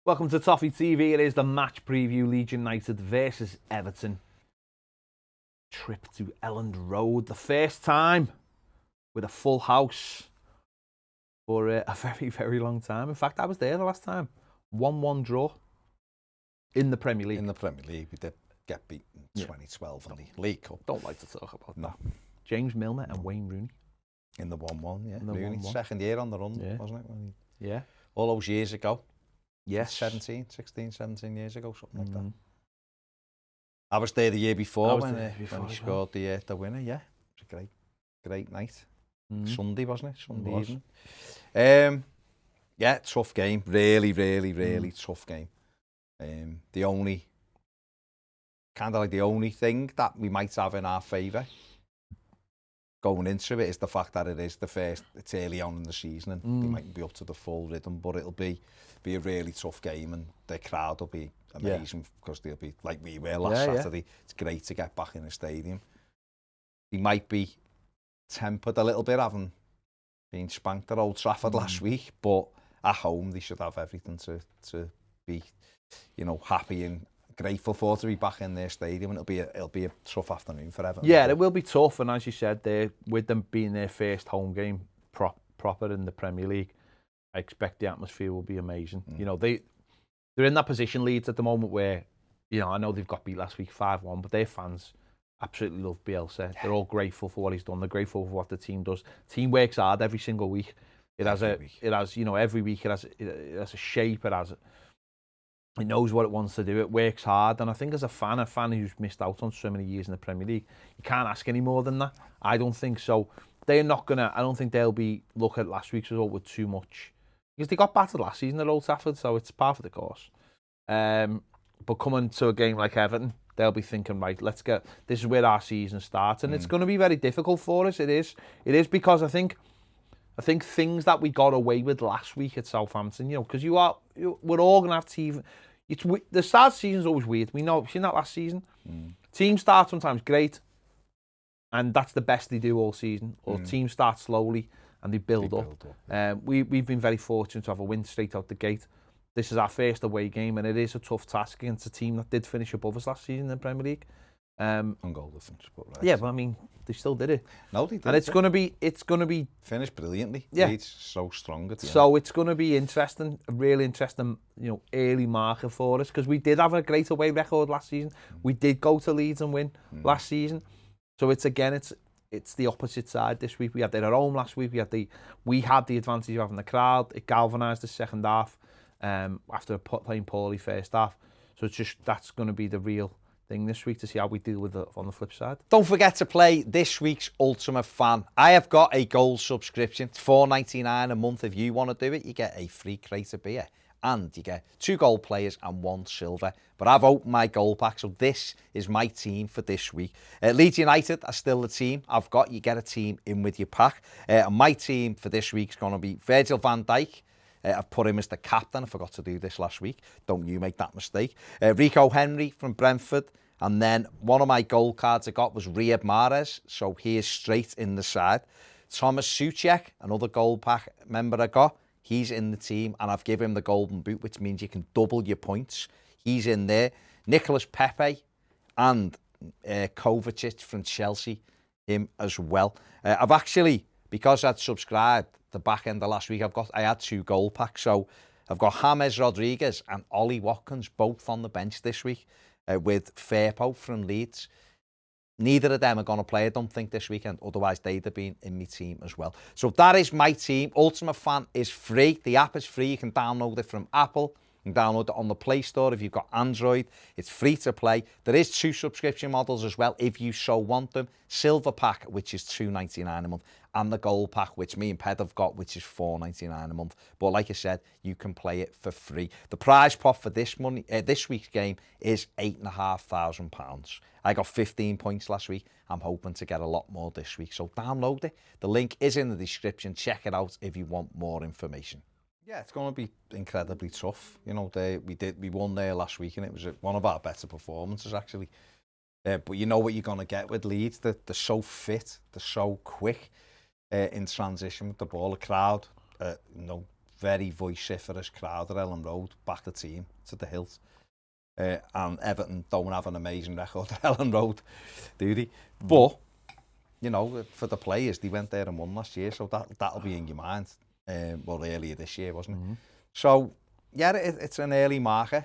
Welcome to Toffee TV. It is the match preview. Leeds United versus Everton. Trip to Elland Road. The first time with a full house for a very, very long time. In fact, I was there the last time. 1-1 draw in the Premier League. In the Premier League, we did get beaten in 2012 in the League Cup. Don't like to talk about that. James Milner and Wayne Rooney. In the 1-1, yeah. Rooney's second year on the run, wasn't it? Yeah. All those years ago. Yes. 16, 17 years ago, something like that. I was there the year before when he scored the winner, yeah. It was a great night. Sunday, wasn't it? Sunday evening. Yeah, tough game. Really tough game. The only thing that we might have in our favour going into it is the fact that it's early on in the season and they mightn't be up to the full rhythm, but it'll be a really tough game and the crowd will be amazing because they'll be like we were last Saturday. It's great to get back in the stadium. He might be tempered a little bit having been spanked at Old Trafford last week, but at home they should have everything to be, happy and grateful for to be back in their stadium, and it'll be a tough afternoon for Everton. Yeah, it will be tough, and as you said, with them being their first home game proper in the Premier League, I expect the atmosphere will be amazing. They're in that position, Leeds, at the moment where, I know they've got beat last week 5-1, but their fans absolutely love Bielsa. They're all grateful for what he's done. They're grateful for what the team does. Team works hard every single week. Every week it has a shape. It knows what it wants to do. It works hard. And I think as a fan who's missed out on so many years in the Premier League, you can't ask any more than that. I don't think so. I don't think they'll be look at last week's result with too much, because they got battered last season at Old Trafford, so it's par for the course. But coming to a game like Everton, they'll be thinking, right, this is where our season starts. And it's going to be very difficult for us. It is because I think things that we got away with last week at Southampton, because we're all going to have to the start of the season is always weird. We know, seen that last season. Teams start sometimes great, and that's the best they do all season. Or teams start slowly and they build up. We've been very fortunate to have a win straight out the gate. This is our first away game, and it is a tough task against a team that did finish above us last season in the Premier League. On goal difference, but right. Yeah, but I mean, they still did it. No, they did. And it's going to be finished brilliantly. Yeah, Leeds so strong at the end. So it's going to be interesting, a really interesting, early marker for us, because we did have a great away record last season. We did go to Leeds and win last season. So it's the opposite side this week. We had it at home last week. We had the advantage of having the crowd. It galvanised the second half after playing poorly first half. So that's going to be the real thing this week, to see how we deal with it on the flip side. Don't forget to play this week's Ultimate Fan. I have got a gold subscription. It's $4.99 a month. If you want to do it, you get a free crate of beer and you get 2 gold players and 1 silver. But I've opened my gold pack, so this is my team for this week. Leeds United are still the team I've got. You get a team in with your pack. And my team for this week is going to be Virgil van Dijk. I've put him as the captain. I forgot to do this last week. Don't you make that mistake. Rico Henry from Brentford. And then one of my gold cards I got was Riyad Mahrez. So he is straight in the side. Thomas Souček, another gold pack member I got. He's in the team. And I've given him the golden boot, which means you can double your points. He's in there. Nicolas Pepe and Kovacic from Chelsea, him as well. I've actually, because I'd subscribed the back end of last week, I had 2 gold packs. So I've got James Rodriguez and Ollie Watkins both on the bench this week with Firpo from Leeds. Neither of them are going to play, I don't think, this weekend. Otherwise, they'd have been in my team as well. So that is my team. Ultimate Fan is free. The app is free. You can download it from Apple. You can download it on the Play Store if you've got Android. It's free to play. There is 2 subscription models as well if you so want them. Silver Pack, which is $2.99 a month, and the Gold Pack, which me and Ped have got, which is $4.99 a month. But like I said, you can play it for free. The prize pot for this week's game is £8,500. I got 15 points last week. I'm hoping to get a lot more this week. So download it. The link is in the description. Check it out if you want more information. Yeah, it's going to be incredibly tough. We won there last week, and it was one of our better performances, actually. But you know what you're going to get with Leeds. They're so fit. They're so quick in transition with the ball. The crowd, very vociferous crowd at Elland Road, back the team to the hilt. And Everton don't have an amazing record at Elland Road, do they? But, you know, for the players, they went there and won last year, so that'll be in your mind. Well, earlier this year, wasn't it? So, yeah, it's an early marker,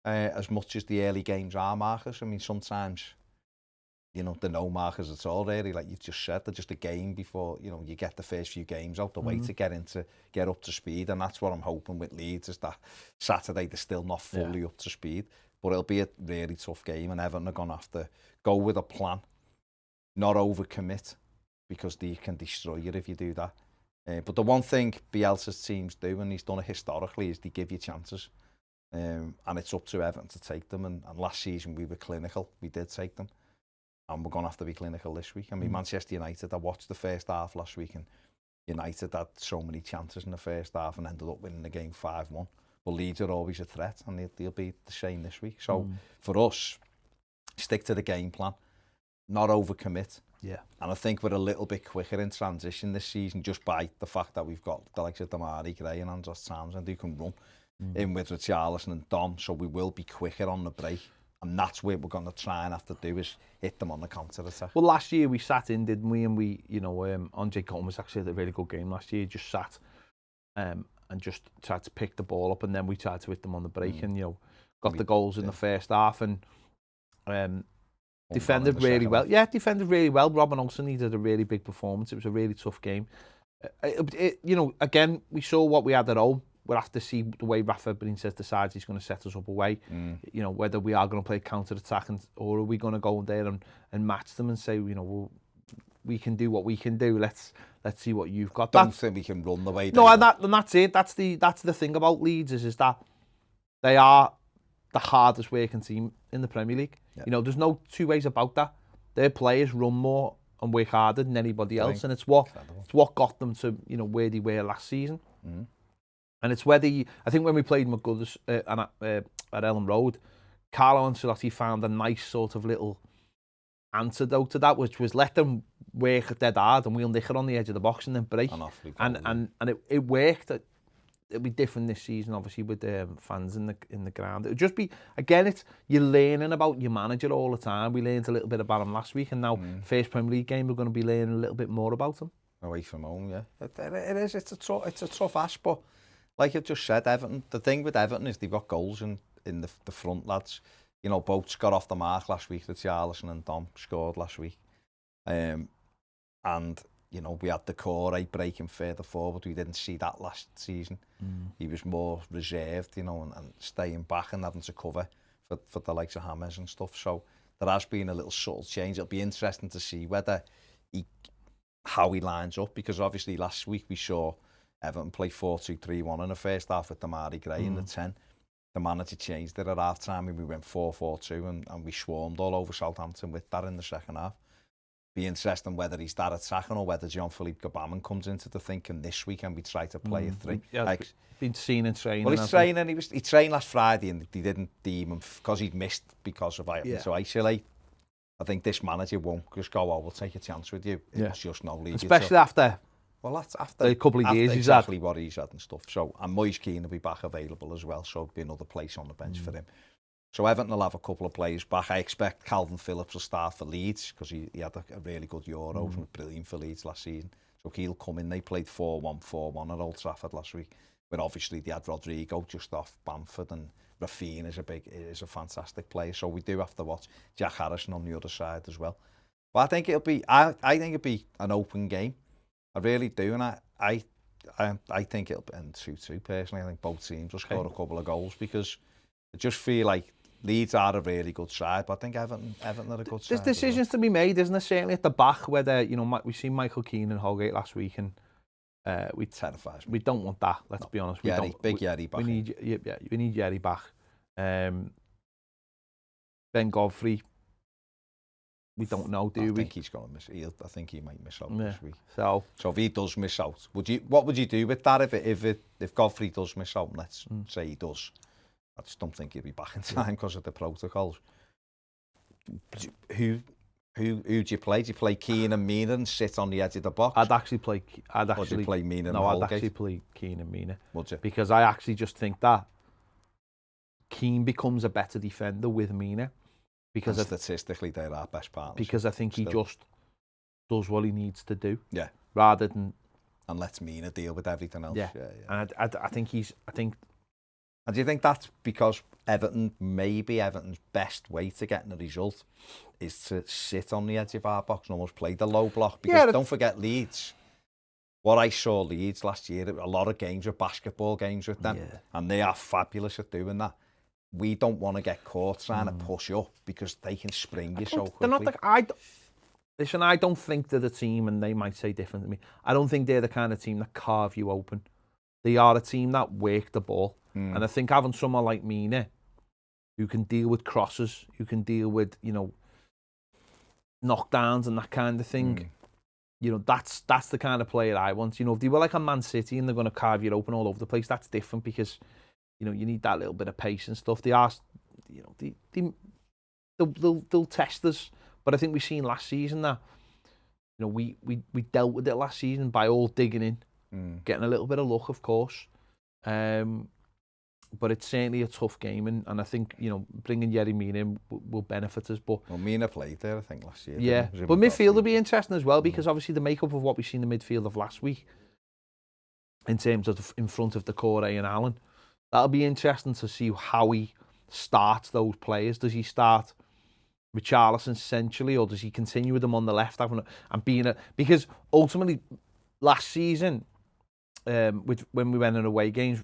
as much as the early games are markers. I mean, sometimes, you know, they're no markers at all, really. Like you just said, they're just a game before, you know, you get the first few games out the way to get up to speed. And that's what I'm hoping with Leeds, is that Saturday they're still not fully up to speed. But it'll be a really tough game, and Everton are going to have to go with a plan, not overcommit, because they can destroy you if you do that. But the one thing Bielsa's teams do, and he's done it historically, is they give you chances. And it's up to Everton to take them. And last season we were clinical. We did take them. And we're going to have to be clinical this week. I mean, Manchester United, I watched the first half last week, and United had so many chances in the first half and ended up winning the game 5-1. But Leeds are always a threat, and they'll be the same this week. So for us, stick to the game plan, not overcommit. Yeah. And I think we're a little bit quicker in transition this season, just by the fact that we've got the likes of Damari Gray and Andros Townsend who can run in with Richarlison and Dom, so we will be quicker on the break. And that's what we're going to try and have to do, is hit them on the counter-attack. Well, last year we sat in, didn't we? And we, you know, Andre Gomes actually had a really good game last year. Just sat and just tried to pick the ball up, and then we tried to hit them on the break, and, you know, got the goals in the first half, and defended really well. Yeah, defended really well. Robin Olsen, he did a really big performance. It was a really tough game. You know, again, we saw what we had at home. We'll have to see the way Rafa Benitez decides he's going to set us up away. You know, whether we are going to play counter-attack, or are we going to go there and match them and say, you know, we can do what we can do. Let's see what you've got. Don't think we can run the way. No, and that's it. That's the thing about Leeds, is that they are the hardest working team in the Premier League. Yeah. You know, there's no two ways about that. Their players run more and work harder than anybody else, and it's what got them to, you know, where they were last season. And it's whether I think when we played McGuthers at Elland Road, Carlo Ancelotti found a nice sort of little antidote to that, which was let them work dead hard and we'll nick it on the edge of the box and then break. And it worked. It'll be different this season, obviously, with the fans in the ground. It'll just be, again, you're learning about your manager all the time. We learned a little bit about him last week, and now first Premier League game we're going to be learning a little bit more about him. Away from home, yeah. It is. It's a tough ask, but like you just said, Everton. The thing with Everton is they've got goals in the front, lads. You know, both got off the mark last week. The Richarlison and Dom scored last week, and you know, we had the core breaking further forward. We didn't see that last season. He was more reserved, you know, and staying back and having to cover for the likes of Hammers and stuff. So there has been a little subtle change. It'll be interesting to see how he lines up, because obviously last week we saw Everton play 4-2-3-1 in the first half with Damari Gray in the 10. The manager changed it at half time, and we went 4-4-2, and we swarmed all over Southampton with that in the second half. Be interesting whether he's that attacking, or whether Jean-Philippe Gbamin comes into the thinking this week and we try to play a 3. Yeah, been seen in training. Well, he's training. He trained last Friday, and they didn't deem him because he'd missed because of to isolate. I think this manager won't just go, we'll take a chance with you. It's just no league. Especially after. Well, that's after a couple of years exactly what he's had and stuff. So, and Moyes Keane will be back available as well, so it'll be another place on the bench for him. So Everton will have a couple of players back. I expect Calvin Phillips will start for Leeds, because he had a really good Euro and was brilliant for Leeds last season. So he'll come in. They played 4-1-4-1 at Old Trafford last week, but obviously they had Rodrigo just off Bamford, and Rafinha is a fantastic player. So we do have to watch Jack Harrison on the other side as well. But I think it'll be an open game. I really do, and I think it'll end 2-2 personally. I think both teams will score a couple of goals, because I just feel like Leeds are a really good side, but I think Everton are a good side. There's decisions to be made, isn't there? Certainly at the back, whether, you know, we seen Michael Keane and Holgate last week, and we terrifies me. We don't want that. Let's be honest. Yerry back. We need Yerry back. Ben Godfrey. We don't know, do we? I think he's going to miss. I think he might miss out this week. So if he does miss out, what would you do with that if Godfrey does miss out? Let's say he does. I just don't think he'll be back in time because of the protocols. Who do you play? Do you play Keane and Mina and sit on the edge of the box? I'd actually play Mina and No, Holgate? I'd actually play Keane and Mina. Would you? Because I actually just think that Keane becomes a better defender with Mina. Because statistically, they're our best partners. Because I think he just does what he needs to do. Yeah. Rather than... And lets Mina deal with everything else. Yeah. And I think And do you think that's because Everton's best way to getting a result is to sit on the edge of our box and almost play the low block? Because don't forget Leeds. What I saw Leeds last year, a lot of games were basketball games with them, and they are fabulous at doing that. We don't want to get caught trying to push up because they can spring you so quickly. They're not listen, I don't think they're the team, and they might say different to me. I don't think they're the kind of team that carve you open. They are a team that work the ball. And I think having someone like Mina, who can deal with crosses, who can deal with, knockdowns and that kind of thing, that's the kind of player I want. If they were like a Man City and they're going to carve you open all over the place, that's different because, you need that little bit of pace and stuff. They are, they'll test us. But I think we've seen last season that, we dealt with it last season by all digging in, getting a little bit of luck, of course. But it's certainly a tough game, and I think, bringing Yerry Mina in will benefit us. But Mina played there, I think, last year. Yeah, but midfield will be interesting as well, because obviously the makeup of what we've seen in the midfield of last week, in terms of in front of Decore and Allen, that'll be interesting to see how he starts those players. Does he start Richarlison essentially, or does he continue with them on the left because ultimately last season, when we went in away games,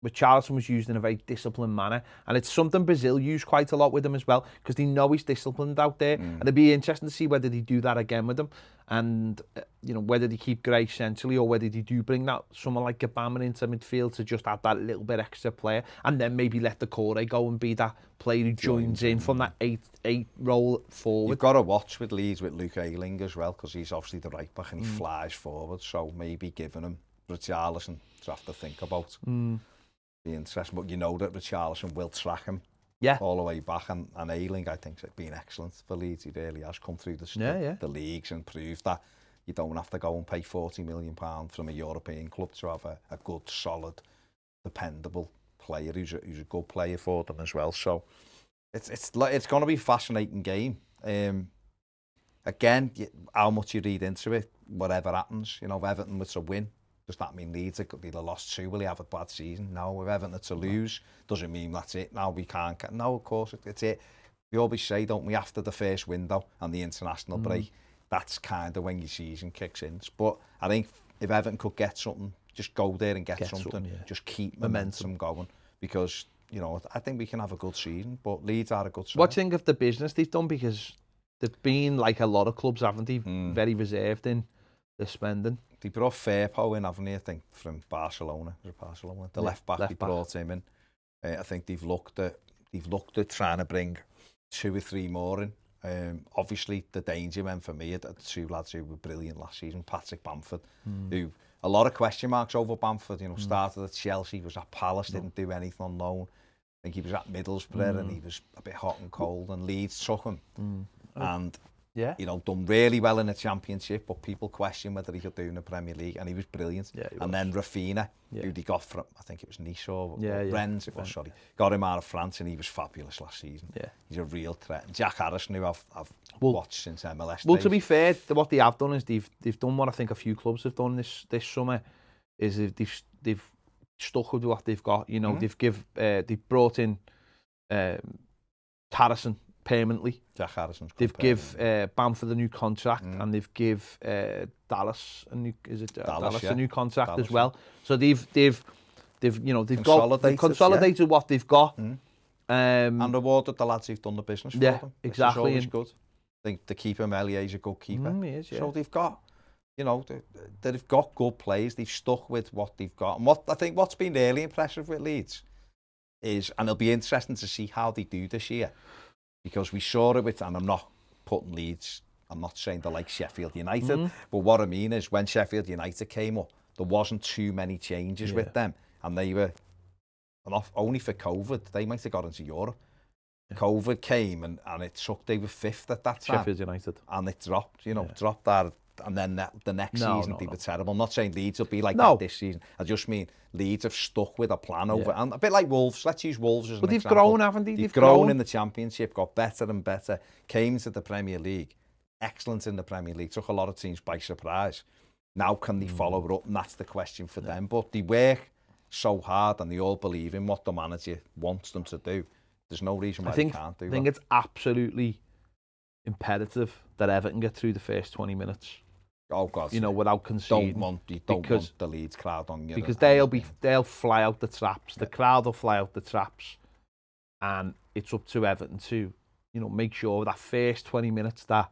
Richarlison was used in a very disciplined manner, and it's something Brazil use quite a lot with him as well, because they know he's disciplined out there, and it'd be interesting to see whether they do that again with him, and whether they keep Gray centrally, or whether they do bring that someone like Gabama into midfield to just add that little bit extra player, and then maybe let Decore go and be that player who joins in from that 8 role forward. You've got to watch with Leeds with Luke Ayling as well, because he's obviously the right back and he flies forward, so maybe giving him Richarlison to have to think about. Be interesting, but that Richarlison will track him all the way back, and Ayling, I think, has been excellent for Leeds. He really has come through the leagues and proved that you don't have to go and pay £40 million from a European club to have a good, solid, dependable player who's a good player for them as well. So it's going to be a fascinating game. Again, how much you read into it, whatever happens, if Everton was to win, does that mean Leeds could be the lost 2? Will he have a bad season? No. If Everton to lose, doesn't mean that's it. Now we can't. No, of course, it's it. We always say, don't we, after the first window and the international break, that's kind of when your season kicks in. But I think if Everton could get something, just go there and get something. Just keep momentum going. Because, I think we can have a good season, but Leeds are a good side. What do you think of the business they've done? Because they've been, like a lot of clubs, haven't they? Very reserved in their spending. They brought Firpo in, haven't they, I think, from Barcelona. Was it Barcelona? The left back, they brought him in. I think they've looked at trying to bring 2 or 3 more in. Obviously, the danger men for me are the 2 lads who were brilliant last season. Patrick Bamford, who, a lot of question marks over Bamford, started at Chelsea, was at Palace, didn't do anything on loan. I think he was at Middlesbrough and he was a bit hot and cold, and Leeds took him. And done really well in the Championship, but people question whether he could do in the Premier League, and he was brilliant. Then Rafinha, who they got from, I think it was Nice or Rennes, got him out of France, and he was fabulous last season. He's a real threat. And Jack Harrison, who I've watched since MLS days. To be fair, what they have done is they've done what I think a few clubs have done this summer, is they've stuck with what they've got. They've brought in Harrison permanently. Jack Harrison's they've give Bamford a new contract, and they've give Dallas a new a new contract as well. So they've consolidated what they've got, and rewarded the lads who've done the business for them. Exactly. Which is always good. I think the keeper Melier is a good keeper. He is, So they've got, they've got good players. They've stuck with what they've got, and what's been really impressive with Leeds is, and it'll be interesting to see how they do this year. Because we saw it with, and I'm not putting Leeds, I'm not saying they're like Sheffield United, but what I mean is when Sheffield United came up, there wasn't too many changes with them, and they were, only for COVID, they might have got into Europe. COVID came and it took, they were 5th at that time. Sheffield United. And it dropped, dropped that. And then the next season they were terrible. I'm not saying Leeds will be like that this season. I just mean Leeds have stuck with a plan over, and a bit like Wolves. Let's use Wolves as an example. But they've grown, haven't they? They've grown in the Championship, got better and better, came to the Premier League, excellent in the Premier League, took a lot of teams by surprise. Now can they follow it up? And that's the question for them. But they work so hard and they all believe in what the manager wants them to do. There's no reason why they can't do that. I think it's absolutely imperative that Everton get through the first 20 minutes. Oh God! Without conceding. You don't want the Leeds crowd on you. Because they'll fly out the traps. The crowd will fly out the traps, and it's up to Everton to, make sure that first 20 minutes that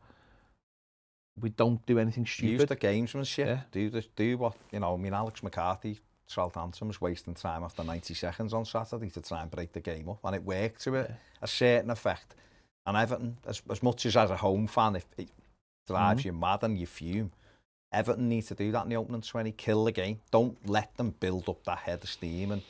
we don't do anything stupid. Use the gamesmanship. Yeah. Do what Alex McCarthy, Southampton, was wasting time after 90 seconds on Saturday to try and break the game up, and it worked to a certain effect. And Everton, as much as a home fan, if it drives you mad and you fume. Everton need to do that in the opening 20, kill the game. Don't let them build up that head of steam, and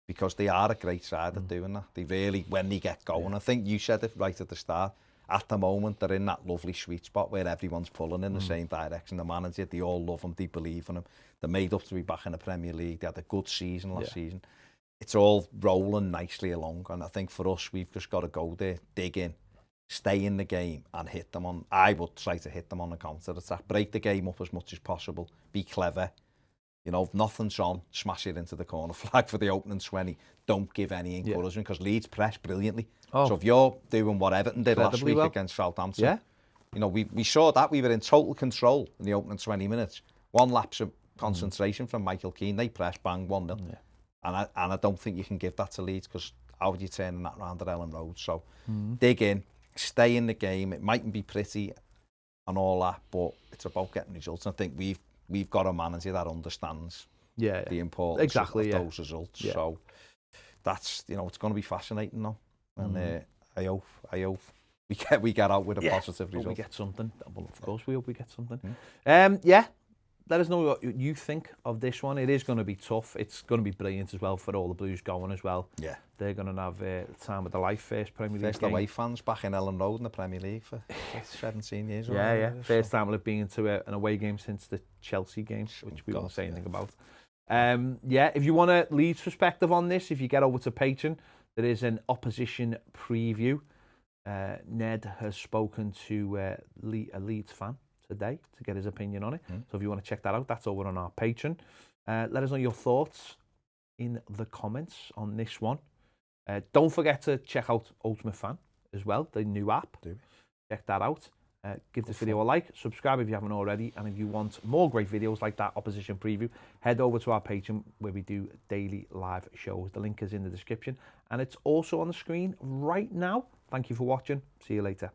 because they are a great side at doing that. They really, when they get going, I think you said it right at the start, at the moment they're in that lovely sweet spot where everyone's pulling in the same direction. The manager, they all love him, they believe in him. They're made up to be back in the Premier League. They had a good season last season. It's all rolling nicely along, and I think for us, we've just got to go there, dig in, stay in the game and hit them on. I would try to hit them on the counter attack, break the game up as much as possible, be clever. If nothing's on, smash it into the corner flag for the opening 20. Don't give any encouragement because Leeds press brilliantly. So if you're doing what Everton did last week against Southampton, we saw that we were in total control in the opening 20 minutes. One lapse of concentration from Michael Keane, they press bang 1-0. And I don't think you can give that to Leeds because how would you turn that round at Elland Road? So dig in. Stay in the game. It mightn't be pretty and all that, but it's about getting results. And I think we've got a manager that understands the importance of those results. So that's it's going to be fascinating now. And I hope we get out with a positive result. We get something. Well, of course we hope we get something. Let us know what you think of this one. It is going to be tough. It's going to be brilliant as well for all the Blues going as well. Yeah. They're going to have time of their life, first Premier League game. Away fans back in Elland Road in the Premier League for 17 years. First time we've been to an away game since the Chelsea game, which we won't say anything about. If you want a Leeds perspective on this, if you get over to Patreon, there is an opposition preview. Ned has spoken to a Leeds fan today to get his opinion on it. So if you want to check that out, that's over on our Patreon. Let us know your thoughts in the comments on this one. Don't forget to check out Ultimate Fan as well, the new app. Check that out. Give this video a like, subscribe if you haven't already, and if you want more great videos like that opposition preview, head over to our Patreon where we do daily live shows. The link is in the description and it's also on the screen right now. Thank you for watching. See you later.